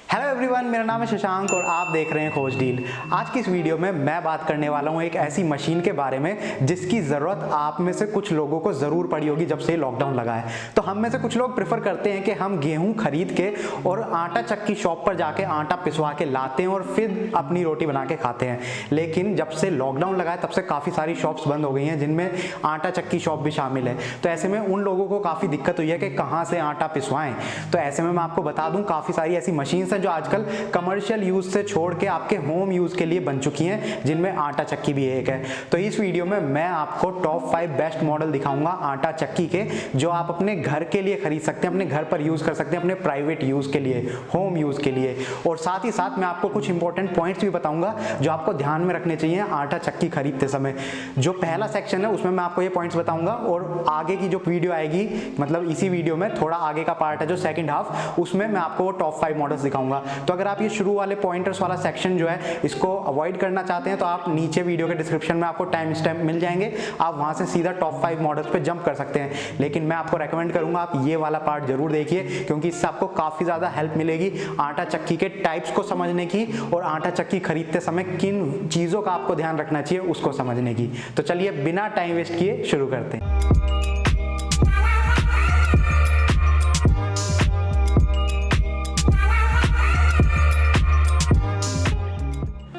Hello everyone, मेरा नाम है शशांक और आप देख रहे हैं खोज डील। आज की इस वीडियो में मैं बात करने वाला हूं एक ऐसी मशीन के बारे में जिसकी ज़रूरत आप में से कुछ लोगों को ज़रूर पड़ी होगी जब से लॉकडाउन लगा है। तो हम में से कुछ लोग प्रेफर करते हैं कि हम गेहूं खरीद के और आटा चक्की शॉप पर जाके आटा पिसवा के लाते हैं और फिर अपनी रोटी बना के खाते हैं। लेकिन जब से लॉकडाउन लगा है तब से काफ़ी सारी शॉप्स बंद हो गई हैं जिनमें आटा चक्की शॉप भी शामिल है। तो ऐसे में उन लोगों को काफ़ी दिक्कत हुई है कि कहाँ से आटा पिसवाएं। तो ऐसे में मैं आपको बता दूँ, काफ़ी सारी ऐसी मशीन्स जो आजकल कमर्शियल यूज से छोड़ के आपके होम यूज के लिए बन चुकी हैं, जिनमें आटा चक्की भी एक है। तो इस वीडियो में मैं आपको टॉप 5 बेस्ट मॉडल दिखाऊंगा आटा चक्की के, जो आप अपने घर के लिए खरीद सकते हैं, अपने घर पर यूज कर सकते हैं, अपने प्राइवेट यूज के लिए, होम यूज के लिए। और साथ ही साथ मैं आपको कुछ इंपॉर्टेंट पॉइंट्स भी बताऊंगा जो आपको ध्यान में रखने चाहिए आटा चक्की खरीदते समय। जो पहला सेक्शन है उसमें मैं आपको ये पॉइंट्स बताऊंगा और आगे की जो वीडियो आएगी, मतलब इसी वीडियो में थोड़ा आगे का पार्ट है जो सेकंड हाफ, उसमें मैं आपको वो टॉप 5 मॉडल्स दिखाऊंगा। तो अगर आप ये शुरू वाले पॉइंटर्स वाला सेक्शन जो है इसको अवॉइड करना चाहते हैं तो आप नीचे वीडियो के डिस्क्रिप्शन में आपको टाइम स्टैम्प मिल जाएंगे, आप वहां से सीधा टॉप 5 मॉडल्स पे जंप कर सकते हैं। लेकिन मैं आपको रेकमेंड करूंगा आप ये वाला पार्ट जरूर देखिए, क्योंकि इससे आपको काफी ज्यादा हेल्प मिलेगी आटा चक्की के टाइप्स को समझने की और आटा चक्की खरीदते समय किन चीजों का आपको ध्यान रखना चाहिए उसको समझने की। तो चलिए बिना टाइम वेस्ट किए शुरू करते हैं।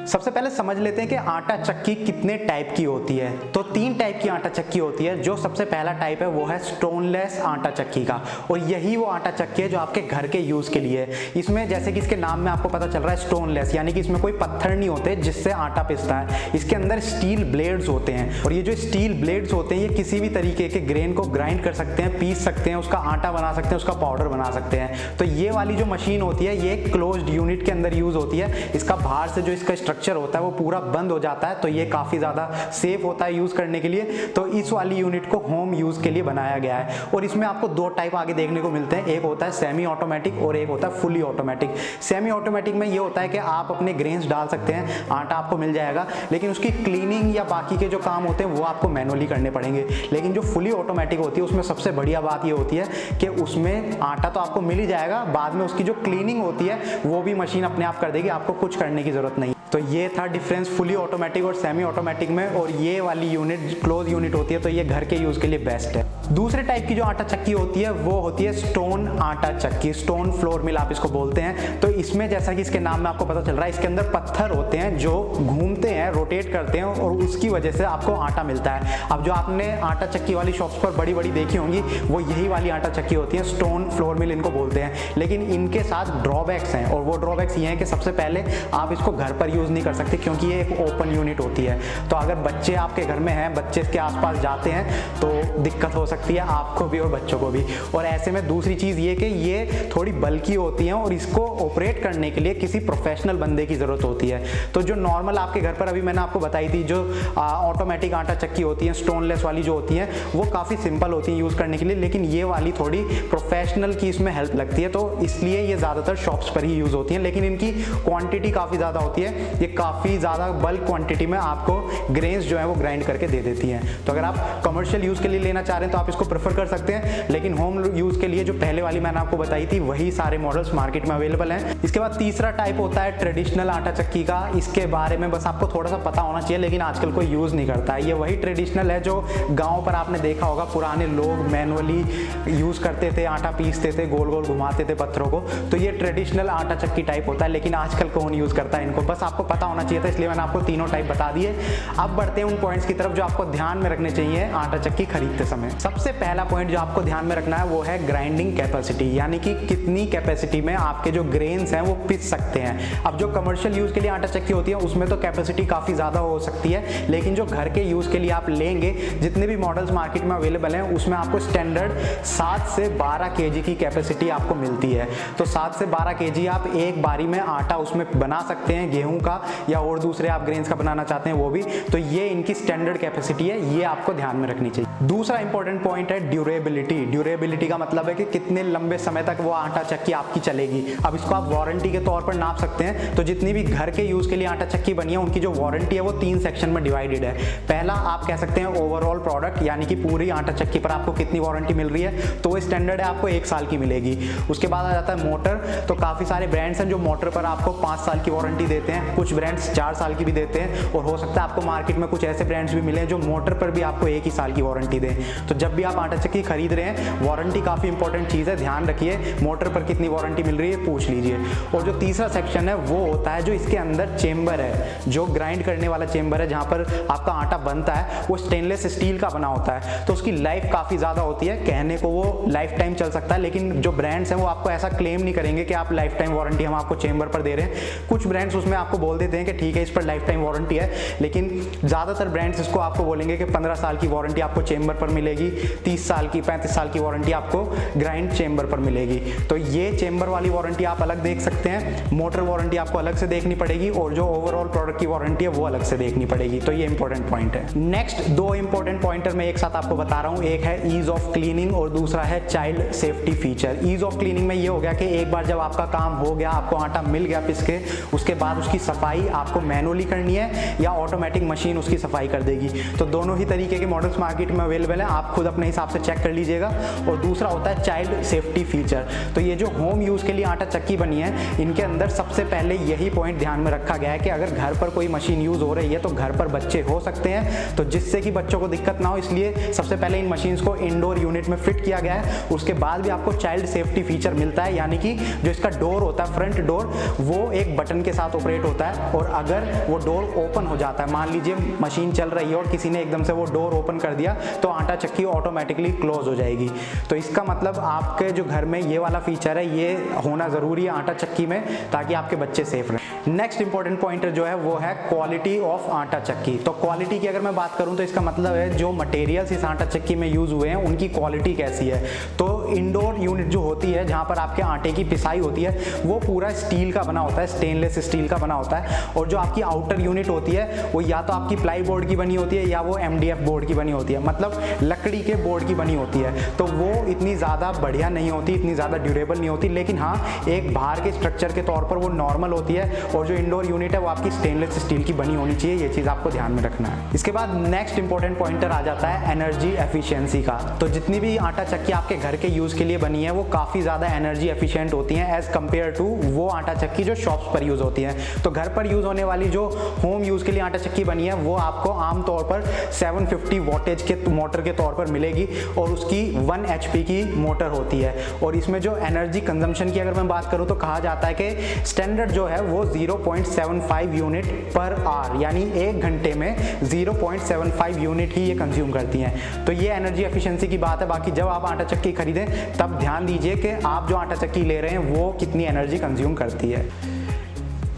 सबसे पहले समझ लेते हैं कि आटा चक्की कितने टाइप की होती है। तो 3 टाइप की आटा चक्की होती है। जो सबसे पहला टाइप है वो है स्टोनलेस आटा चक्की का, और यही वो आटा चक्की है जो आपके घर के यूज के लिए है। इसमें जैसे कि इसके नाम में आपको पता चल रहा है स्टोनलेस, यानी कि इसमें कोई पत्थर नहीं होते जिससे आटा पिसता है। इसके अंदर स्टील ब्लेड्स होते हैं, और ये जो स्टील ब्लेड्स होते हैं ये किसी भी तरीके के ग्रेन को ग्राइंड कर सकते हैं, पीस सकते हैं, उसका आटा बना सकते हैं, उसका पाउडर बना सकते हैं। तो ये वाली जो मशीन होती है ये क्लोज्ड यूनिट के अंदर यूज होती है। इसका बाहर से जो इसका स्ट्रक्चर होता है वो पूरा बंद हो जाता है, तो ये काफी ज्यादा सेफ होता है यूज करने के लिए। तो इस वाली यूनिट को होम यूज के लिए बनाया गया है। और इसमें आपको 2 टाइप आगे देखने को मिलते हैं, एक होता है सेमी ऑटोमेटिक और एक होता है फुली ऑटोमेटिक। सेमी ऑटोमेटिक में ये होता है कि आप अपने ग्रेन्स डाल सकते हैं, आटा आपको मिल जाएगा, लेकिन उसकी क्लीनिंग या बाकी के जो काम होते हैं वो आपको मैनुअली करने पड़ेंगे। लेकिन जो फुली ऑटोमेटिक होती है उसमें सबसे बढ़िया बात ये होती है कि उसमें आटा तो आपको मिल ही जाएगा, बाद में उसकी जो क्लीनिंग होती है वो भी मशीन अपने आप कर देगी, आपको कुछ करने की जरूरत नहीं। तो ये था डिफरेंस फुली ऑटोमेटिक और सेमी ऑटोमेटिक में। और ये वाली यूनिट क्लोज यूनिट होती है, तो ये घर के यूज के लिए बेस्ट है। दूसरे टाइप की जो आटा चक्की होती है वो होती है स्टोन आटा चक्की, स्टोन फ्लोर मिल आप इसको बोलते हैं। तो इसमें जैसा कि इसके नाम में आपको पता चल रहा है, इसके अंदर पत्थर होते हैं जो घूमते हैं, रोटेट करते हैं, और उसकी वजह से आपको आटा मिलता है। अब जो आपने आटा चक्की वाली शॉप्स पर बड़ी बड़ी देखी होंगी वो यही वाली आटा चक्की होती है, स्टोन फ्लोर मिल इनको बोलते हैं। लेकिन इनके साथ ड्रॉबैक्स हैं, और वो ड्रॉबैक्स ये हैं कि सबसे पहले आप इसको घर पर यूज नहीं कर सकते क्योंकि ये एक ओपन यूनिट होती है। तो अगर बच्चे आपके घर में हैं, बच्चे इसके आसपास जाते हैं तो दिक्कत हो सकती है आपको भी और बच्चों को भी। और ऐसे में दूसरी चीज ये कि ये थोड़ी बल्की होती है और इसको ऑपरेट करने के लिए किसी प्रोफेशनल बंदे की जरूरत होती है। तो जो नॉर्मल आपके घर पर अभी मैंने आपको बताई थी जो ऑटोमेटिक आटा चक्की होती है, स्टोनलेस वाली जो होती है, वो काफी सिंपल होती है यूज करने के लिए, लेकिन ये वाली थोड़ी प्रोफेशनल की इसमें हेल्प लगती है, तो इसलिए ये ज्यादातर शॉप्स पर ही यूज होती है। लेकिन इनकी क्वांटिटी काफी ज्यादा होती है, ये काफी ज्यादा बल्क क्वांटिटी में आपको ग्रेन्स जो है वो ग्राइंड करके दे देती हैं। तो अगर आप कमर्शियल यूज के लिए लेना चाह रहे हैं तो आप इसको प्रेफर कर सकते हैं, लेकिन होम यूज के लिए जो पहले वाली मैंने आपको बताई थी वही सारे मॉडल्स मार्केट में अवेलेबल हैं। इसके बाद तीसरा टाइप होता है ट्रेडिशनल आटा चक्की का। इसके बारे में बस आपको थोड़ा सा पता होना चाहिए, लेकिन आजकल कोई यूज नहीं करता है। ये वही ट्रेडिशनल है जो गाँव पर आपने देखा होगा, पुराने लोग मैनुअली यूज करते थे, आटा पीसते थे, गोल गोल घुमाते थे पत्थरों को। तो ये ट्रेडिशनल आटा चक्की टाइप होता है, लेकिन आजकल कौन यूज करता है इनको, बस आपको पता होना चाहिए था, इसलिए मैंने आपको तीनों टाइप बता दिए। अब बढ़ते हैं उन पॉइंट्स की तरफ जो आपको ध्यान में रखने चाहिए आटा चक्की खरीदते समय। सबसे पहला पॉइंट जो आपको ध्यान में रखना है वो है ग्राइंडिंग कैपेसिटी, यानी कि कितनी कैपेसिटी में आपके जो ग्रेन्स हैं वो पिस सकते हैं। अब जो कमर्शियल यूज के लिए आटा चक्की होती है उसमें तो कैपेसिटी काफी ज्यादा हो सकती है, लेकिन जो घर के यूज के लिए आप लेंगे, जितने भी मॉडल्स मार्केट में अवेलेबल हैं उसमें आपको स्टैंडर्ड 7 से 12 kg की कैपेसिटी आपको मिलती है। तो 7 से 12 kg आप एक बारी में आटा उसमें बना सकते हैं, गेहूं का या और दूसरे आप ग्रेन्स का बनाना चाहते हैं वो भी। तो ये इनकी स्टैंडर्ड कैपेसिटी है, ये आपको ध्यान में रखनी चाहिए। दूसरा इंपॉर्टेंट पॉइंट है ड्यूरेबिलिटी। ड्यूरेबिलिटी का मतलब है कि कितने लंबे समय तक वो आटा चक्की आपकी चलेगी। अब इसको आप वारंटी के तौर पर नाप सकते हैं। तो जितनी भी घर के यूज के लिए आटा चक्की बनी है उनकी जो वारंटी है वो 3 सेक्शन में डिवाइडेड है। पहला आप कह सकते हैं ओवरऑल प्रोडक्ट, यानी कि पूरी आटा चक्की पर आपको कितनी वारंटी मिल रही है, तो वो स्टैंडर्ड है आपको 1 साल की मिलेगी। उसके बाद आ जाता है मोटर। तो काफी सारे ब्रांड्स हैं जो मोटर पर आपको 5 साल की वारंटी देते हैं, कुछ ब्रांड्स 4 साल की भी देते हैं, और हो सकता है आपको मार्केट में कुछ ऐसे ब्रांड्स भी मिले जो मोटर पर भी आपको 1 ही साल की वारंटी दें। तो जब भी आप आटा चक्की खरीद रहे हैं, वारंटी काफी इंपॉर्टेंट चीज है, ध्यान रखिए मोटर पर कितनी वारंटी मिल रही है पूछ लीजिए। और जो तीसरा सेक्शन है वो होता है जो इसके अंदर चेंबर है, जो ग्राइंड करने वाला चेंबर है, जहां पर आपका आटा बनता है, वो स्टेनलेस स्टील का बना होता है। तो उसकी लाइफ काफी ज्यादा होती है, कहने को वो लाइफ टाइम चल सकता है, लेकिन जो ब्रांड्स हैं वो आपको ऐसा क्लेम नहीं करेंगे कि आप लाइफ टाइम वारंटी हम आपको चेंबर पर दे रहे हैं। कुछ ब्रांड्स उसमें आपको बोल देते हैं कि ठीक है इस पर लाइफ टाइम वारंटी है, लेकिन ज्यादातर ब्रांड्स इसको आपको बोलेंगे कि 15 साल की वारंटी आपको चेंबर पर मिलेगी, 30 साल की 35 साल की वारंटी आपको ग्राइंड चेंबर पर मिलेगी। तो ये चेंबर वाली वारंटी आप अलग देख सकते हैं, मोटर वारंटी आपको अलग से देखनी पड़ेगी, और जो ओवरऑल प्रोडक्ट की वारंटी है वो अलग से देखनी पड़ेगी। तो ये इंपॉर्टेंट पॉइंट है। नेक्स्ट 2 इंपॉर्टेंट पॉइंटर मैं एक साथ आपको बता रहा हूं, एक है ईज ऑफ क्लीनिंग और दूसरा है child safety feature. Ease of cleaning में ये हो गया कि एक बार जब आपका काम हो गया, आपको आटा मिल गया पिस के, उसके बाद उसकी सफाई आपको मैनुअली करनी है या ऑटोमेटिक मशीन उसकी सफाई कर देगी। तो दोनों ही तरीके के मॉडल्स मार्केट में अवेलेबल है, आप खुद अपने हिसाब से चेक कर लीजिएगा। और दूसरा होता है चाइल्ड सेफ्टी फीचर। तो ये जो होम यूज के लिए आटा चक्की बनी है, इनके अंदर सबसे पहले यही पॉइंट ध्यान में रखा गया है कि अगर घर पर कोई मशीन यूज हो रही है तो घर पर बच्चे हो सकते हैं, तो जिससे कि बच्चों को दिक्कत ना हो, इसलिए सबसे पहले इन मशीन्स को इंडोर यूनिट में फिट किया गया है। उसके बाद भी आपको चाइल्ड सेफ्टी फीचर मिलता है, यानी कि जो इसका डोर होता है, फ्रंट डोर, वो एक बटन के साथ ऑपरेट होता है, और अगर वो डोर ओपन हो जाता है, मान लीजिए मशीन चल रही है और किसी ने एकदम से वो डोर ओपन कर दिया, तो आटा चक्की ऑटोमेटिकली क्लोज हो जाएगी। तो इसका मतलब आपके जो घर में ये वाला फीचर है ये होना जरूरी है आटा चक्की में, ताकि आपके बच्चे सेफ रहें। नेक्स्ट इंपॉर्टेंट पॉइंटर जो है वो है क्वालिटी ऑफ आटा चक्की। तो क्वालिटी की अगर मैं बात करूं तो इसका मतलब है जो मटेरियल्स इस आटा चक्की में यूज हुए हैं उनकी क्वालिटी कैसी है। तो इंडोर यूनिट जो होती है, जहां पर आपके आटे की पिसाई होती है, वो पूरा स्टील का बना होता है, स्टेनलेस स्टील का बना होता है। और जो आपकी आउटर यूनिट होती है वो या तो आपकी प्लाई बोर्ड की बनी होती है या वो MDF बोर्ड की बनी होती है, मतलब लकड़ी के बोर्ड की बनी होती है। तो वो इतनी ज़्यादा बढ़िया नहीं होती, इतनी ज़्यादा ड्यूरेबल नहीं होती, लेकिन हाँ एक बाहर के स्ट्रक्चर के तौर पर वो नॉर्मल होती है। और जो इंडोर यूनिट है वो आपकी स्टेनलेस स्टील की बनी होनी चाहिए, ये चीज़ आपको ध्यान में रखना है। इसके बाद नेक्स्ट इंपॉर्टेंट पॉइंटर आ जाता है एनर्जी एफिशिएंसी का। तो जितनी भी आटा चक्की आपके घर के यूज़ के लिए बनी है वो काफ़ी ज़्यादा एनर्जी एफिशिएंट होती हैं एज कम्पेयर टू वो आटा चक्की जो शॉप्स पर यूज़ होती है। तो घर पर यूज़ होने वाली जो होम यूज़ के लिए आटा चक्की बनी है वो आपको आमतौर पर 750 वोल्टेज के मोटर के तौर पर मिलेगी, और उसकी 1 HP की मोटर होती है। और इसमें जो एनर्जी कंजम्पशन की अगर मैं बात करूं तो कहा जाता है कि स्टैंडर्ड जो है वो 0.75 यूनिट पर आवर, यानी 1 घंटे में 0.75 यूनिट ही ये कंज्यूम करती हैं। तो ये एनर्जी एफिशिएंसी की बात है। बाकी जब आप आटा चक्की खरीदें तब ध्यान दीजिए कि आप जो आटा चक्की ले रहे हैं वो कितनी एनर्जी कंज्यूम करती है।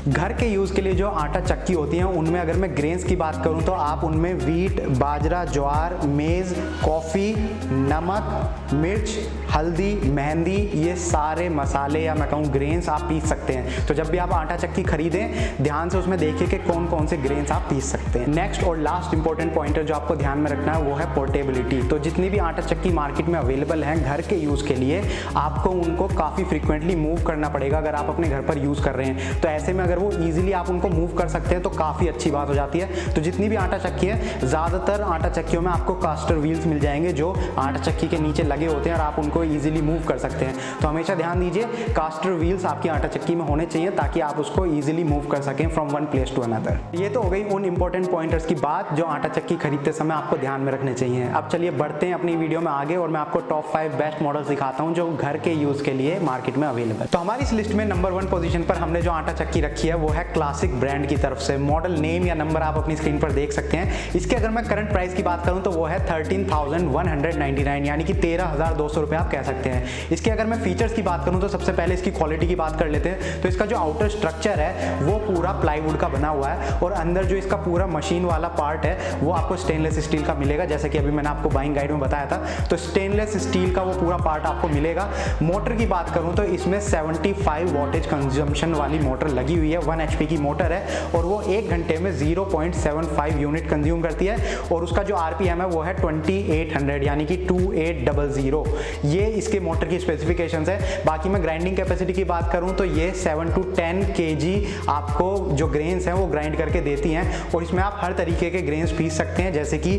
घर के यूज़ के लिए जो आटा चक्की होती हैं उनमें अगर मैं ग्रेन्स की बात करूं तो आप उनमें वीट, बाजरा, ज्वार, मेज़, कॉफ़ी, नमक, मिर्च, हल्दी, मेहंदी, ये सारे मसाले या मैं कहूँ ग्रेन्स आप पीस सकते हैं। तो जब भी आप आटा चक्की खरीदें ध्यान से उसमें देखिए कि कौन कौन से ग्रेन्स आप पीस सकते हैं। नेक्स्ट और लास्ट इंपॉर्टेंट पॉइंटर जो आपको ध्यान में रखना है वो है पोर्टेबिलिटी। तो जितनी भी आटा चक्की मार्केट में अवेलेबल हैं घर के यूज़ के लिए, आपको उनको काफ़ी फ्रिक्वेंटली मूव करना पड़ेगा अगर आप अपने घर पर यूज़ कर रहे हैं। तो ऐसे में अगर वो इजीली आप उनको मूव कर सकते हैं तो काफ़ी अच्छी बात हो जाती है। तो जितनी भी आटा चक्की है, ज़्यादातर आटा चक्कियों में आपको कास्टर व्हील्स मिल जाएंगे जो आटा चक्की के नीचे लगे होते हैं और आप उनको इजीली मूव कर सकते हैं। तो हमेशा ध्यान दीजिए कास्टर व्हील्स आपकी आटा चक्की में होने चाहिए ताकि आप उसको इजीली मूव कर सकें from one place to another. ये तो हो गई उन इंपॉर्टेंट पॉइंटर्स की बात जो आटा चक्की खरीदते समय आपको ध्यान में रखने चाहिए। अब चलिए बढ़ते हैं अपनी वीडियो में आगे और मैं आपको टॉप 5 बेस्ट मॉडल्स दिखाता हूँ जो घर के यूज़ के लिए मार्केट में अवेलेबल। तो हमारी इस लिस्ट में नंबर 1 पोजीशन पर हमने जो आटा चक्की रखी है वो है क्लासिक ब्रांड की तरफ से। मॉडल नेम या नंबर आप अपनी स्क्रीन पर देख सकते हैं। इसके अगर मैं करंट प्राइस की बात करूं तो वो है 13,199 यानी कि 13,200 रुपए आप कह सकते हैं। इसके अगर मैं फीचर्स की बात करूं तो सबसे पहले इसकी क्वालिटी की बात कर लेते हैं। तो इसका जो आउटर स्ट्रक्चर है वो पूरा प्लाईवुड का बना हुआ है और अंदर जो इसका पूरा मशीन वाला पार्ट है वो आपको स्टेनलेस स्टील का मिलेगा, जैसे कि अभी मैंने आपको बाइंग गाइड में बताया था। तो स्टेनलेस स्टील का वो पूरा पार्ट आपको मिलेगा। मोटर की बात करूं तो इसमें 75 वोल्टेज कंजम्पशन वाली मोटर लगी हुई हुई है, 1 HP की मोटर है और वो 1 घंटे में 0.75 यूनिट कंज्यूम करती है और उसका जो RPM है वो है 2800 यानी कि 2800। ये इसके मोटर की स्पेसिफिकेशंस है। बाकी मैं ग्राइंडिंग कैपेसिटी की बात करूं तो ये 7 to 10 kg आपको जो ग्रेन्स हैं वो ग्राइंड करके देती हैं और इसमें आप हर तरीके के ग्रेन्स पीस सकते हैं, जैसे कि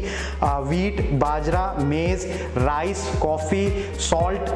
वीट, बाजरा, मेज, राइस, कॉफ़ी, सॉल्ट,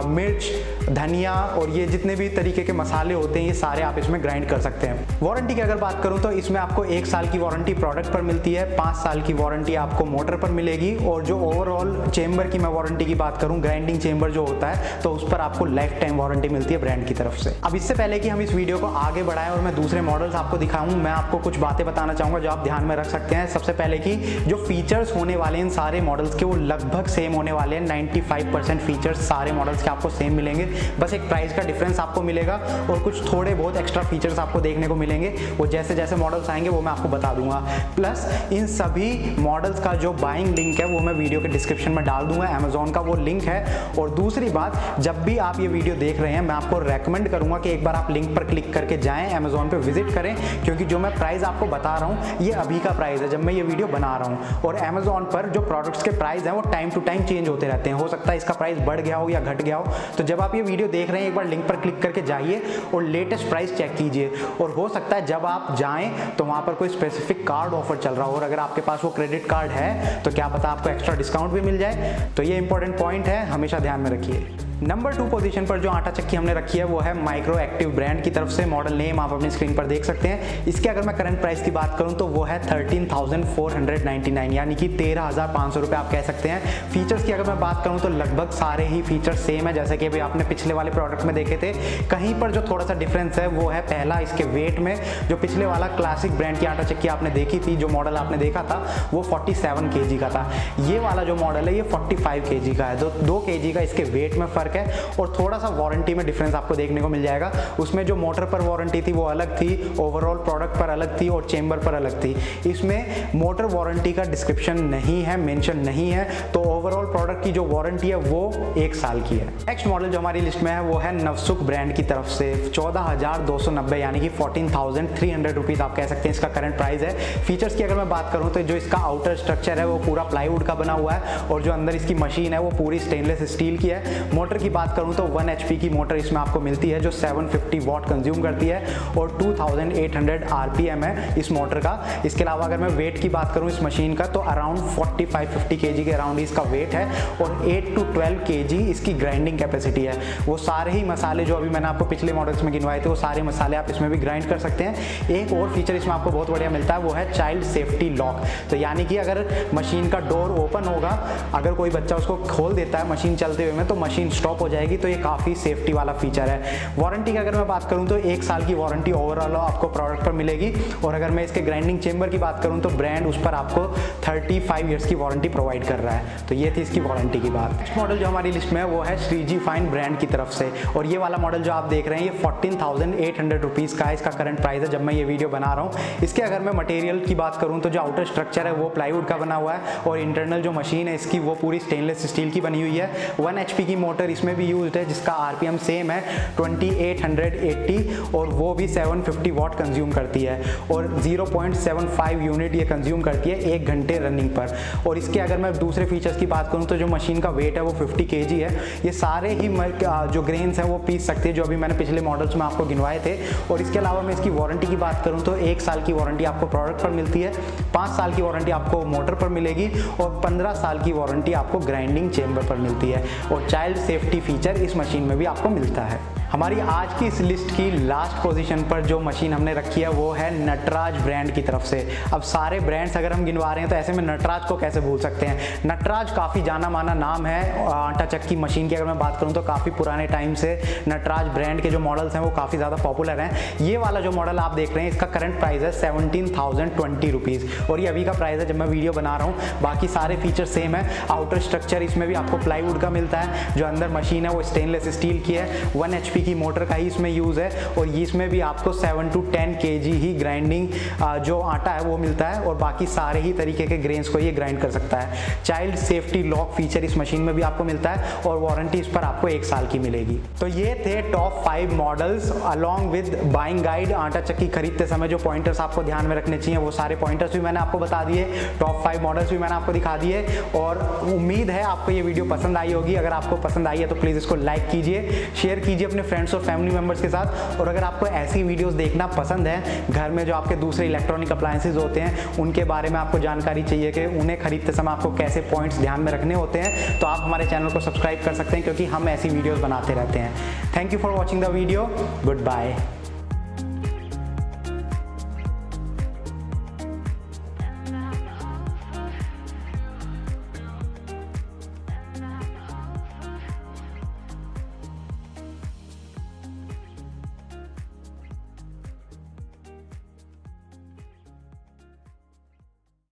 मिर्च, धनिया और ये जितने भी तरीके के मसाले होते हैं ये सारे आप इसमें ग्राइंड कर सकते हैं। वारंटी की अगर बात करूं तो इसमें आपको 1 साल की वारंटी प्रोडक्ट पर मिलती है, 5 साल की वारंटी आपको मोटर पर मिलेगी और जो ओवरऑल चेंबर की मैं वारंटी की बात करूं, ग्राइंडिंग चेंबर जो होता है तो उस पर आपको लाइफ टाइम वारंटी मिलती है ब्रांड की तरफ से। अब इससे पहले कि हम इस वीडियो को आगे बढ़ाएं और मैं दूसरे मॉडल्स आपको दिखाऊं, मैं आपको कुछ बातें बताना चाहूंगा जो आप ध्यान में रख सकते हैं। सबसे पहले कि जो फीचर्स होने वाले हैं इन सारे मॉडल्स के वो लगभग सेम होने वाले हैं। 95% फीचर्स सारे मॉडल्स के आपको सेम मिलेंगे, बस एक प्राइस का डिफरेंस आपको मिलेगा और कुछ थोड़े बहुत एक्स्ट्रा फीचर्स आपको देखने को मिलेंगे। वो जैसे जैसे मॉडल्स आएंगे वो मैं आपको बता दूंगा। प्लस इन सभी मॉडल्स का जो बाइंग लिंक है वो मैं वीडियो के डिस्क्रिप्शन में डाल दूंगा, अमेजोन का वो लिंक है। और दूसरी बात, जब भी आप ये वीडियो देख रहे हैं मैं आपको रेकमेंड करूंगा कि एक बार आप लिंक पर क्लिक करके जाएं, अमेजोन पे विजिट करें, क्योंकि जो मैं प्राइस आपको बता रहा हूं ये अभी का प्राइस है जब मैं ये वीडियो बना रहा हूं। और अमेजोन पर जो प्रोडक्ट्स के प्राइस हैं वो टाइम टू टाइम चेंज होते रहते हैं, हो सकता है इसका प्राइस बढ़ गया हो या घट गया हो। तो जब आप ये वीडियो देख रहे हैं एक बार लिंक पर क्लिक करके जाइए और लेटेस्ट प्राइस चेक कीजिए। और हो सकता है जब आप जाएं तो वहां पर कोई स्पेसिफिक कार्ड ऑफर चल रहा हो और अगर आपके पास वो क्रेडिट कार्ड है तो क्या पता आपको एक्स्ट्रा डिस्काउंट भी मिल जाए। तो ये इंपॉर्टेंट पॉइंट है, हमेशा ध्यान में रखिए। नंबर 2 पोजीशन पर जो आटा चक्की हमने रखी है वो है माइक्रो एक्टिव ब्रांड की तरफ से। मॉडल नेम आप अपनी स्क्रीन पर देख सकते हैं। इसके अगर मैं करंट प्राइस की बात करूं तो वो है 13,499 यानी कि 13,500 रुपये आप कह सकते हैं। फीचर्स की अगर मैं बात करूं तो लगभग सारे ही फीचर्स सेम है जैसे कि अभी आपने पिछले वाले प्रोडक्ट में देखे थे। कहीं पर जो थोड़ा सा डिफरेंस है वो है पहला इसके वेट में। जो पिछले वाला क्लासिक ब्रांड की आटा चक्की आपने देखी थी, जो मॉडल आपने देखा था वो 47 kg का था। ये वाला जो मॉडल है ये 45 kg का है। 2 kg का इसके वेट में फर्क है और थोड़ा सा वारंटी में डिफरेंस आपको देखने को मिल जाएगा। उसमें जो मोटर पर वारंटी थी वो अलग थी, ओवरऑल प्रोडक्ट पर अलग थी और चेंबर पर अलग थी। इसमें मोटर वारंटी का डिस्क्रिप्शन नहीं है, मेंशन नहीं है, तो ओवरऑल प्रोडक्ट की जो वारंटी है वो 1 साल की है। नेक्स्ट मॉडल जो हमारी लिस्ट में है वो है नवसुख ब्रांड की तरफ से। 14,290 यानी कि 14,300 रुपीज आप कह सकते हैं इसका करंट प्राइस है। फीचर्स की अगर मैं बात करूं तो जो इसका आउटर स्ट्रक्चर है वो पूरा प्लाईवुड का बना हुआ है और जो अंदर इसकी मशीन है वो पूरी स्टेनलेस स्टील की है। मोटर की बात करूं तो 1 HP की मोटर इसमें आपको मिलती है जो 750 वॉट कंज्यूम करती है और 2800 RPM है इस मोटर का। इसके अलावा अगर मैं वेट की बात करूं इस मशीन का तो अराउंड 45-50 kg के अराउंड इसका वेट है और 8 to 12 kg इसकी ग्राइंडिंग कैपेसिटी है। वो सारे ही मसाले जो अभी मैंने आपको पिछले मॉडल्स में गिनवाए थे वो सारे मसाले आप इसमें भी ग्राइंड कर सकते हैं। एक और फीचर इसमें आपको बहुत बढ़िया मिलता है वो है चाइल्ड सेफ्टी लॉक। तो यानी कि अगर मशीन का डोर ओपन होगा, अगर कोई बच्चा उसको खोल देता है मशीन चलते हुए में तो मशीन स्टॉप हो जाएगी। तो ये काफ़ी सेफ्टी वाला फीचर है। वारंटी की अगर मैं बात करूं तो 1 साल की वारंटी ओवरऑल आपको प्रोडक्ट पर मिलेगी और अगर मैं इसके ग्राइंडिंग चेंबर की बात करूं तो ब्रांड उस पर आपको 35 ईयर्स की वारंटी प्रोवाइड कर रहा है। तो ये थी इसकी वारंटी की बात। नेक्स्ट मॉडल जो हमारी लिस्ट में है वो है श्रीजी फाइन ब्रांड की तरफ से और ये वाला मॉडल जो आप देख रहे हैं ये 14,800 रुपीज़ का है इसका करंट प्राइस है जब मैं ये वीडियो बना रहा हूँ। इसके अगर मैं मटेरियल की बात करूँ तो जो आउटर स्ट्रक्चर है वो प्लाईवुड का बना हुआ है और इंटरनल जो मशीन है इसकी वो पूरी स्टेनलेस स्टील की बनी हुई है। 1 HP की मोटर इसमें भी यूज है जिसका RPM सेम है 2880 और वो भी 750 वॉट कंज्यूम करती है और 0.75 यूनिट ये कंज्यूम करती है 1 घंटे रनिंग पर। और इसके अगर मैं दूसरे फीचर्स की बात करूं तो जो मशीन का वेट है वो 50 kg है। ये सारे ही जो ग्रेन्स हैं वो पीस सकते हैं जो अभी मैंने पिछले मॉडल्स में आपको गिनवाए थे। और इसके अलावा मैं इसकी वारंटी की बात करूं तो 1 साल की वारंटी आपको प्रोडक्ट पर मिलती है, 5 साल की वारंटी आपको मोटर पर मिलेगी और 15 साल की वारंटी आपको ग्राइंडिंग चेंबर पर मिलती है और चाइल्ड सेफ्टी फीचर इस मशीन में भी आपको मिलता है। हमारी आज की इस लिस्ट की लास्ट पोजीशन पर जो मशीन हमने रखी है वो है नटराज ब्रांड की तरफ से। अब सारे ब्रांड्स अगर हम गिनवा रहे हैं तो ऐसे में नटराज को कैसे भूल सकते हैं। नटराज काफ़ी जाना माना नाम है आटा चक्की मशीन की अगर मैं बात करूं तो काफ़ी पुराने टाइम से नटराज ब्रांड के जो मॉडल्स हैं वो काफ़ी ज़्यादा पॉपुलर हैं। ये वाला जो मॉडल आप देख रहे हैं इसका करंट प्राइस है 17,020 रुपीज़ और ये अभी का प्राइस है जब मैं वीडियो बना रहा हूँ। बाकी सारे फीचर सेम है। आउटर स्ट्रक्चर इसमें भी आपको प्लाईवुड का मिलता है, जो अंदर मशीन है वो स्टेनलेस स्टील की है। 1 HP HP की मोटर का ही इसमें यूज़ है और इसमें भी आपको 7 to 10 kg ही ग्राइंडिंग जो आटा है वो मिलता है और बाकी सारे ही तरीके के ग्रेन्स को ये ग्राइंड कर सकता है। चाइल्ड सेफ्टी लॉक फीचर इस मशीन में भी आपको मिलता है और वारंटी इस पर आपको 1 साल की मिलेगी। तो ये थे top 5 models along with buying guide. आटा चक्की खरीदते समय जो पॉइंटर्स आपको ध्यान में रखने चाहिए वो सारे पॉइंटर्स भी मैंने आपको बता दिए, टॉप 5 मॉडल्स भी मैंने आपको दिखा दिए और उम्मीद है आपको ये वीडियो पसंद आई होगी। अगर आपको पसंद आई है तो प्लीज़ इसको लाइक कीजिए, शेयर कीजिए अपने फ्रेंड्स और फैमिली मेम्बर्स के साथ। और अगर आपको ऐसी वीडियोस देखना पसंद है, घर में जो आपके दूसरे इलेक्ट्रॉनिक अप्लायंसेज होते हैं उनके बारे में आपको जानकारी चाहिए कि उन्हें खरीदते समय आपको कैसे पॉइंट्स ध्यान में रखने होते हैं, तो आप हमारे चैनल को सब्सक्राइब कर सकते हैं क्योंकि हम ऐसी वीडियोस बनाते रहते हैं। Thank you for watching the video. Good bye.